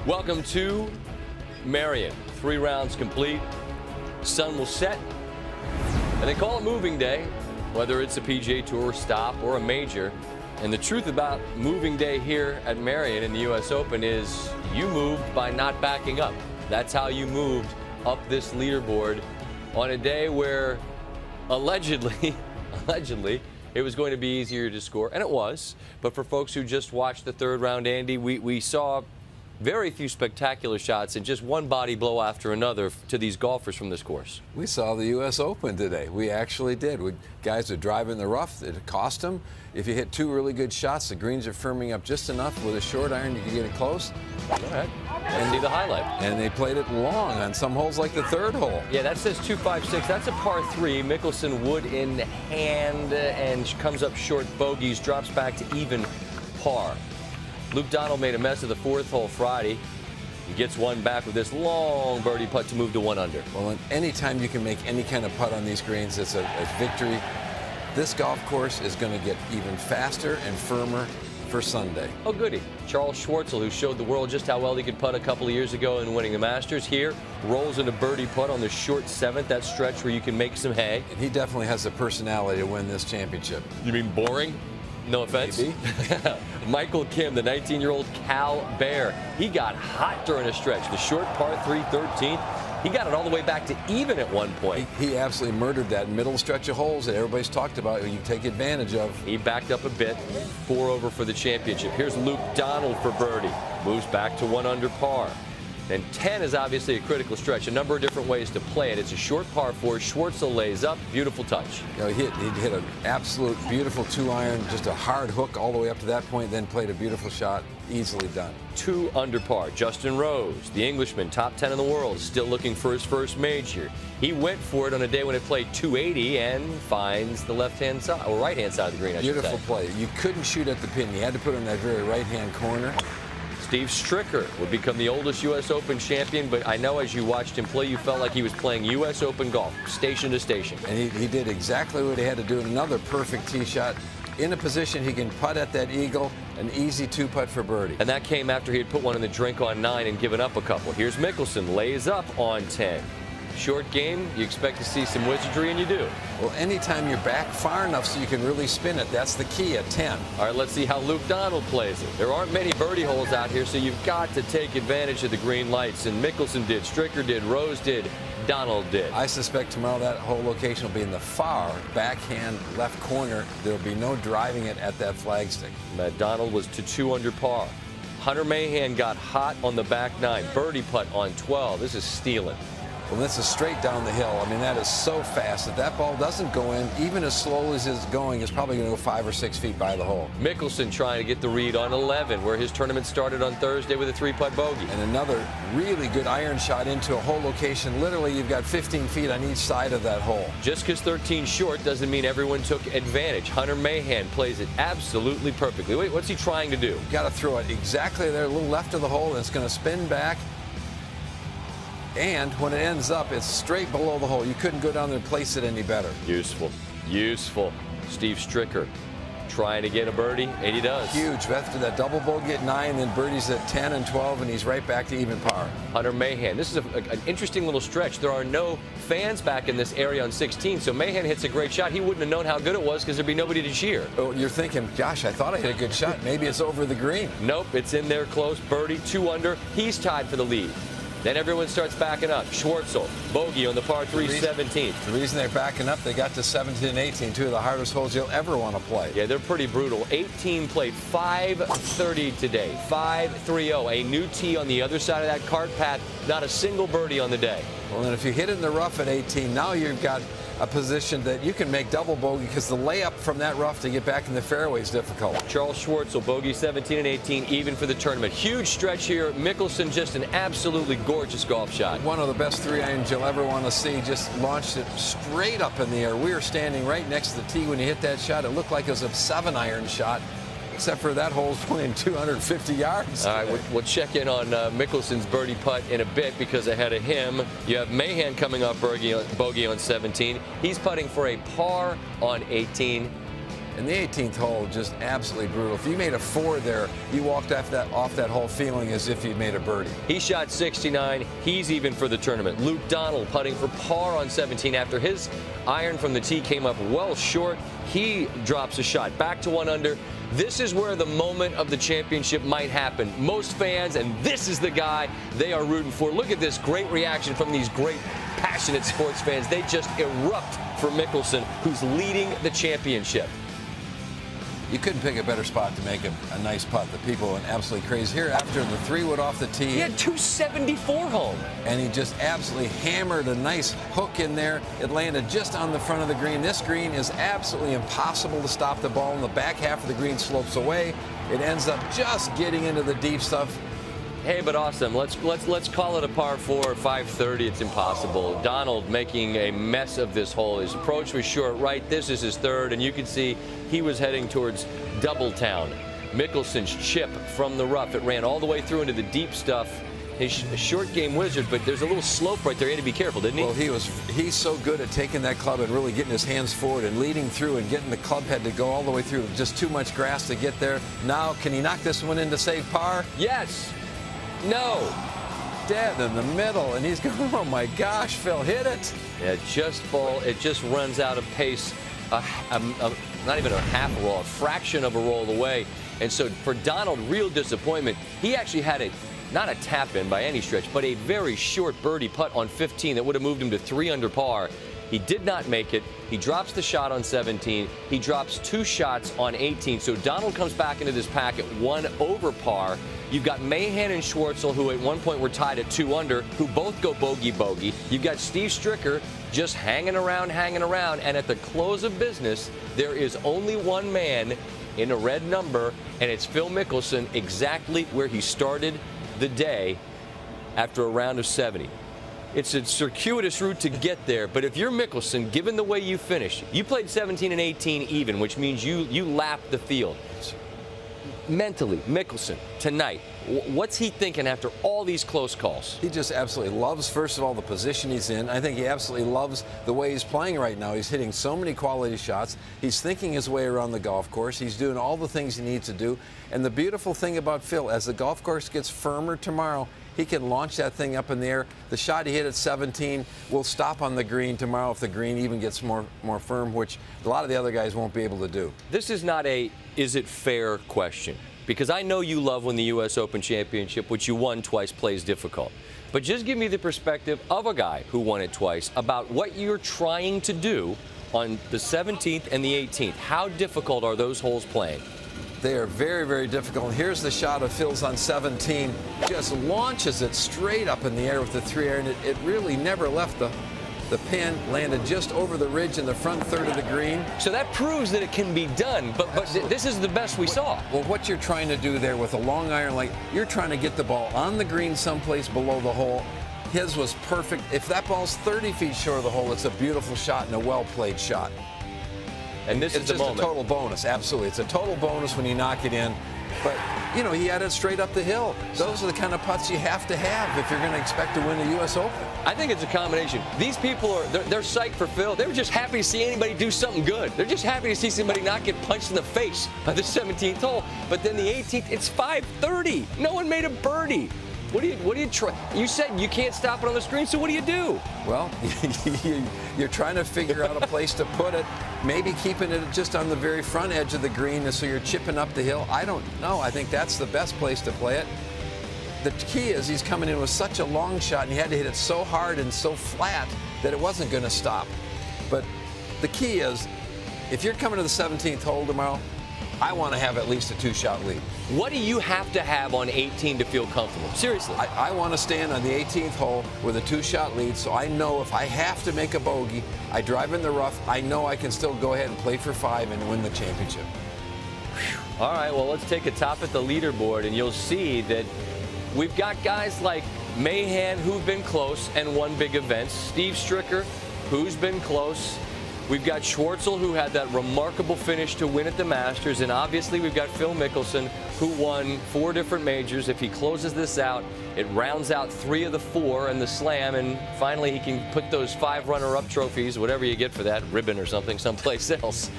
Welcome to Merion. 3 rounds complete. Sun will set. And they call it moving day, whether it's a PGA Tour stop or a major. And the truth about moving day here at Merion in the U.S. Open is you moved by not backing up. That's how you moved up this leaderboard on a day where allegedly, it was going to be easier to score, and it was. But for folks who just watched the 3rd round, Andy, we saw very few spectacular shots and just one body blow after another to these golfers from this course. We saw the U.S. Open today. We actually did. Guys are driving the rough. It cost them. If you hit 2 really good shots, the greens are firming up just enough. With a short iron, you can get it close. Go ahead. And see the highlight. And they played it long on some holes, like the 3rd hole. Yeah, that says 256. That's a par 3. Mickelson wood in hand and comes up short bogeys, drops back to even par. Luke Donald made a mess of the 4th hole Friday. He gets one back with this long birdie putt to move to 1 under. Well, anytime you can make any kind of putt on these greens, it's a victory. This golf course is going to get even faster and firmer for Sunday. Oh, goody. Charles Schwartzel, who showed the world just how well he could putt a couple of years ago in winning the Masters, here rolls in a birdie putt on the short 7th, that stretch where you can make some hay. And he definitely has the personality to win this championship. You mean boring? No offense. Maybe. Michael Kim, the 19-year-old Cal Bear, he got hot during a stretch. The short par 3 13th, he got it all the way back to even at one point. He absolutely murdered that middle stretch of holes that everybody's talked about you take advantage of. He backed up a bit, 4 over for the championship. Here's Luke Donald for birdie. Moves back to 1 under par. And 10 is obviously a critical stretch. A number of different ways to play it. It's a short par 4. Schwartzel lays up. Beautiful touch. You know, he hit an absolute beautiful 2-iron, just a hard hook all the way up to that point, then played a beautiful shot. Easily done. 2 under par. Justin Rose, the Englishman, top 10 in the world, still looking for his first major. He went for it on a day when it played 280 and finds the left-hand side, or right-hand side of the green, I should say. Beautiful play. You couldn't shoot at the pin. You had to put it in that very right-hand corner. Steve Stricker would become the oldest U.S. Open champion, but I know as you watched him play, you felt like he was playing U.S. Open golf, station to station. And he did exactly what he had to do. Another perfect tee shot. In a position he can putt at that eagle, an easy 2-putt for birdie. And that came after he had put one in the drink on 9 and given up a couple. Here's Mickelson, lays up on 10. Short game, you expect to see some wizardry, and you do. Well, anytime you're back far enough so you can really spin it, that's the key at 10. All right, let's see how Luke Donald plays it. There aren't many birdie holes out here, so you've got to take advantage of the green lights. And Mickelson did, Stricker did, Rose did, Donald did. I suspect tomorrow that whole location will be in the far backhand left corner. There'll be no driving it at that flagstick. Donald was to 2 under par. Hunter Mahan got hot on the back 9. Birdie putt on 12. This is stealing. Well, this is straight down the hill. I mean, that is so fast that that ball doesn't go in. Even as slow as it's going, it's probably going to go 5 or 6 feet by the hole. Mickelson trying to get the read on 11, where his tournament started on Thursday with a 3-putt bogey. And another really good iron shot into a hole location. Literally, you've got 15 feet on each side of that hole. Just because 13 short doesn't mean everyone took advantage. Hunter Mahan plays it absolutely perfectly. Wait, what's he trying to do? You've got to throw it exactly there, a little left of the hole, and it's going to spin back. And when it ends up, it's straight below the hole. You couldn't go down there and place it any better. Useful. Useful. Steve Stricker trying to get a birdie, and he does. Huge. After that double bogey at 9, then birdies at 10 and 12, and he's right back to even par. Hunter Mahan. This is an interesting little stretch. There are no fans back in this area on 16, so Mahan hits a great shot. He wouldn't have known how good it was because there'd be nobody to cheer. Oh, you're thinking, gosh, I thought I hit a good shot. Maybe it's over the green. Nope, it's in there close. Birdie, 2 under. He's tied for the lead. Then everyone starts backing up. Schwartzel, bogey on the par 3 17th. The reason they're backing up, they got to 17 and 18, 2 of the hardest holes you'll ever want to play. Yeah, they're pretty brutal. 18 played 530 today, 530. A new tee on the other side of that cart path. Not a single birdie on the day. Well, and if you hit it in the rough at 18, now you've got a position that you can make double bogey because the layup from that rough to get back in the fairway is difficult. Charles Schwartzel, bogey 17 and 18, even for the tournament. Huge stretch here. Mickelson, just an absolutely gorgeous golf shot. One of the best 3-irons you'll ever want to see. Just launched it straight up in the air. We were standing right next to the tee when he hit that shot. It looked like it was a 7-iron shot. except for that hole's playing 250 yards. All right, we'll check in on Mickelson's birdie putt in a bit, because ahead of him, you have Mahan coming up bogey on 17. He's putting for a par on 18. And the 18th hole, just absolutely brutal. If you made a 4 there, you walked off that whole feeling as if you'd made a birdie. He shot 69. He's even for the tournament. Luke Donald putting for par on 17 after his iron from the tee came up well short. He drops a shot back to 1 under. This is where the moment of the championship might happen. Most fans, and this is the guy they are rooting for. Look at this great reaction from these great, passionate sports fans. They just erupt for Mickelson, who's leading the championship. You couldn't pick a better spot to make a nice putt. The people went absolutely crazy. Here, after the 3-wood off the tee. He had 274 home. And he just absolutely hammered a nice hook in there. It landed just on the front of the green. This green is absolutely impossible to stop the ball. And the back half of the green slopes away. It ends up just getting into the deep stuff. Hey, but awesome. Let's call it a par 4, 530. It's impossible. Donald making a mess of this hole. His approach was short right. This is his 3rd, and you can see he was heading towards Doubletown. Mickelson's chip from the rough. It ran all the way through into the deep stuff. He's a short game wizard, but there's a little slope right there. He had to be careful, didn't he? Well, he's so good at taking that club and really getting his hands forward and leading through and getting the club head to go all the way through. Just too much grass to get there. Now, can he knock this one in to save par? Yes. No. Dead in the middle, and he's going, oh my gosh, Phil, hit it. Yeah, it just runs out of pace, not even a half a roll, a fraction of a roll away. And so for Donald, real disappointment. He actually had not a tap in by any stretch, but a very short birdie putt on 15 that would have moved him to 3 under par. He did not make it. He drops the shot on 17. He drops 2 shots on 18. So Donald comes back into this pack at 1 over par. You've got Mahan and Schwartzel, who at one point were tied at 2 under, who both go bogey-bogey. You've got Steve Stricker just hanging around. And at the close of business, there is only one man in a red number, and it's Phil Mickelson, exactly where he started the day after a round of 70. It's a circuitous route to get there, but if you're Mickelson, given the way you finished, you played 17 and 18 even, which means you lapped the field. Mentally, Mickelson, tonight, what's he thinking after all these close calls? He just absolutely loves, first of all, the position he's in. I think he absolutely loves the way he's playing right now. He's hitting so many quality shots. He's thinking his way around the golf course. He's doing all the things he needs to do. And the beautiful thing about Phil, as the golf course gets firmer tomorrow, he can launch that thing up in the air. The shot he hit at 17 will stop on the green tomorrow if the green even gets more firm, which a lot of the other guys won't be able to do. This is not a is it fair question, because I know you love when the U.S. Open Championship, which you won twice, plays difficult. But just give me the perspective of a guy who won it twice about what you're trying to do on the 17th and the 18th. How difficult are those holes playing? They are very, very difficult. Here's the shot of Phil's on 17. Just launches it straight up in the air with the 3-iron. It really never left the pin, landed just over the ridge in the front third of the green. So that proves that it can be done, but this is the best we saw. Well, what you're trying to do there with a long iron, like you're trying to get the ball on the green someplace below the hole. His was perfect. If that ball's 30 feet short of the hole, it's a beautiful shot and a well-played shot. And this is the moment. It's just a total bonus, absolutely. It's a total bonus when you knock it in. But, you know, he had it straight up the hill. Those are the kind of putts you have to have if you're going to expect to win the U.S. Open. I think it's a combination. These people they're psyched for Phil. They were just happy to see anybody do something good. They're just happy to see somebody not get punched in the face by the 17th hole. But then the 18th, it's 530. No one made a birdie. What do you try? You said you can't stop it on the screen, so what do you do? Well, you're trying to figure out a place to put it. Maybe keeping it just on the very front edge of the green so you're chipping up the hill. I don't know. I think that's the best place to play it. The key is he's coming in with such a long shot, and he had to hit it so hard and so flat that it wasn't going to stop. But the key is, if you're coming to the 17th hole tomorrow, I want to have at least a 2-shot lead. What do you have to have on 18 to feel comfortable? Seriously. I want to stand on the 18th hole with a 2-shot lead, so I know if I have to make a bogey, I drive in the rough, I know I can still go ahead and play for 5 and win the championship. All right, well, let's take a top at the leaderboard, and you'll see that we've got guys like Mahan, who've been close and won big events. Steve Stricker, who's been close. We've got Schwartzel, who had that remarkable finish to win at the Masters. And obviously, we've got Phil Mickelson, who won 4 different majors. If he closes this out, it rounds out 3 of the 4 in the Slam. And finally, he can put those 5 runner-up trophies, whatever you get for that, ribbon or something, someplace else.